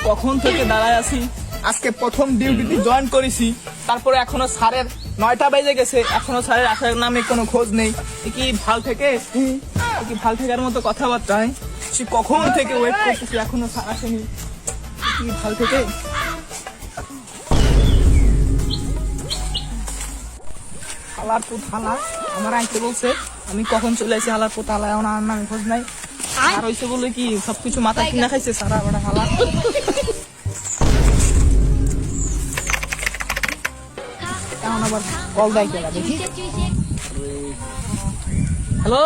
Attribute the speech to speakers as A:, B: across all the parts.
A: কখন থেকে দাঁড়ায় আছি, আজকে প্রথম ডিউটিতে জয়েন করেছি, তারপরে এখনো স্যারের 9টা বেজে গেছে, এখনো স্যারের আসার নামে কোনো খোঁজ নেই। কি ভাল থেকে কি ভাল থেকার মতো কথাবার্তা, সে কখন থেকে ওয়েট করতেছি, এখনো স্যার আসেনি। কি ভাল থেকে হালারপুর হালা আমার আইতে বলছে, আমি কখন চলে আসি হালারপুর হালা, এখন আর নামে খোঁজ নাই। আর হইছে বলে কি সবকিছু মাথায় কিনা খাইছে সারা বড় হালা। এখন আবার কল দেয় কেনা দেখি। হ্যালো,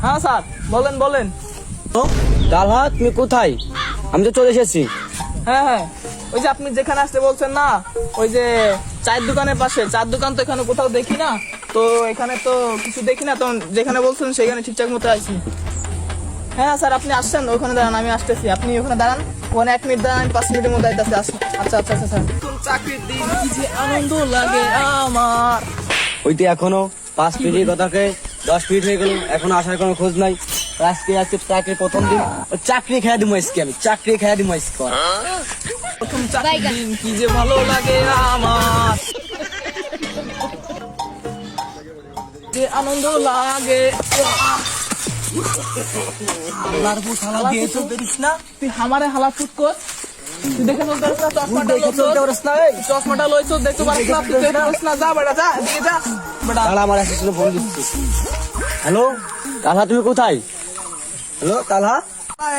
A: হ্যাঁ স্যার বলেন বলেন।
B: তালহা তুমি কোথায়? আমি তো চলে এসেছি।
A: হ্যাঁ হ্যাঁ, ওই যে আপনি যেখানে আসতে বলছেন না, ওই যে চায়ের দোকানের পাশে, চায়ের দোকান তো এখানে কোথাও দেখি না, তো এখানে তো কিছু দেখি না, তো যেখানে বলছেন সেখানে ঠিকঠাক মতো আছি। হ্যাঁ স্যার আপনি আসছেন, ওখানে দাঁড়ান, আমি আসতেছি, আপনি ওখানে দাঁড়ান, ওখানে 1 মিনিট দাঁড়ান, আমি 5 মিনিটের মধ্যে আইতাছি। আচ্ছা আচ্ছা আচ্ছা স্যার। চাকরির দিন কি যে আনন্দ লাগে আমার।
B: ওই তো এখনো 5 মিনিটের কথাকে 10 মিনিট হয়ে গেল, এখনো আসার কোনো খোঁজ নাই। আজকে চাকরির প্রথম দিন, চাকরি খেয়ে দিব আজকে, আমি চাকরি খেয়ে দিব আজকে।
A: প্রথম চাকরির দিন কি যে ভালো লাগে আমার, যে আনন্দ লাগে। তুই আমারে হালা ফুট কর, তুই দেখে চলতে পারিস না, চশমাটা লইছো দেখতে পারিস না, তুই দেখতে পারিস না, যা বেটা যা, এদিকে যা বেটা।
B: আমার আসছিল ফোন দিচ্ছি। হ্যালো তালহা তুমি কোথায়? হ্যালো তালহা,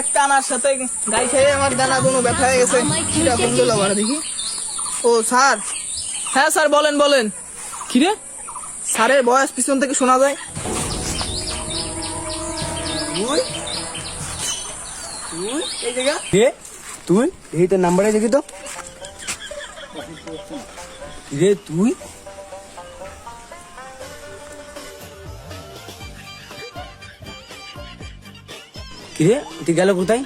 A: একটা আনার সাথে গাই খেয়ে আমার দানা কোনো ব্যথা হয়ে গেছে, সেটা কোন দিল আবার দেখি। ও স্যার, হ্যাঁ স্যার বলেন বলেন। কি রে, স্যারের বয়স পিছন থেকে শোনা যায়। এই জায়গা
B: কে তুই? এই তোর নাম্বারে দেখি তো। রে তুই কিরে, তুই গেল কোথায়?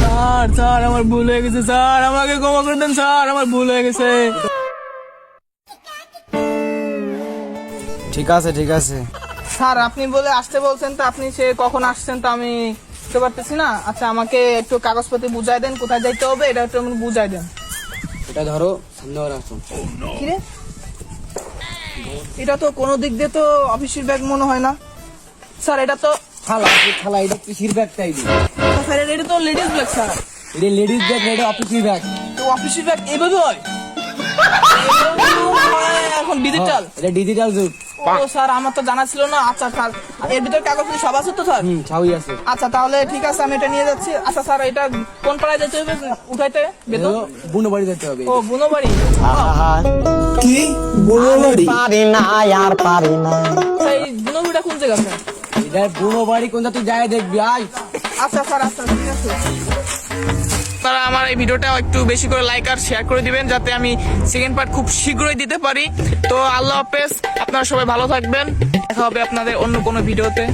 A: স্যার স্যার আমার ভুল হয়ে গেছে স্যার, আমাকে ক্ষমা করে দেন স্যার, আমার ভুল হয়ে গেছে।
B: ঠিক আছে ঠিক আছে।
A: স্যার আপনি বলে আসতে বলছেন, তো আপনি সে কখন আসছেন তো আমি বুঝতে পারতেছি না। আচ্ছা আমাকে একটু কাগজপত্র বুঝাই দেন, কোথায় যাইতে হবে এটা একটু বুঝাই দেন।
B: এটা ধরো, সামনে রাখো।
A: কি রে, এটা তো কোনো দিক দিয়ে তো অফিসের ব্যাগ মনে হয় না স্যার, এটা তো
B: থালা থালা, এটা কিসির ব্যাগ তাই?
A: স্যার এটা তো লেডিস ব্যাগ স্যার।
B: এটা লেডিস ব্যাগ, এটা অফিসের ব্যাগ।
A: তো অফিসের ব্যাগ এইভাবে হয়? এখন ডিজিটাল,
B: এটা ডিজিটাল যুগ।
A: ও স্যার আমার তো জানা ছিল না। আচ্ছা স্যার এর ভিতরে কাগজ সব আছে তো স্যার?
B: সবই আছে।
A: আচ্ছা তাহলে ঠিক আছে, আমি এটা নিয়ে যাচ্ছি। আচ্ছা স্যার এটা কোন পাড়ায় যেতে হবে উঠাইতে বেতন?
B: বুনো বাড়ি যেতে হবে।
A: ও বুনো বাড়ি।
B: কি বুনো বাড়ি?
C: পারি না আর পারি না।
A: এই বুনো বাড়িটা কোন জায়গা স্যার?
B: এটা বুনো বাড়ি কোনটা তুই যাই দেখবি। আয়।
A: আচ্ছা স্যার, আচ্ছা ঠিক আছে। আপনারা আমার এই ভিডিওটা একটু বেশি করে লাইক আর শেয়ার করে দিবেন, যাতে আমি সেকেন্ড পার্ট খুব শীঘ্রই দিতে পারি। তো আল্লাহ হাফেজ, আপনারা সবাই ভালো থাকবেন, দেখা হবে আপনাদের অন্য কোনো ভিডিওতে।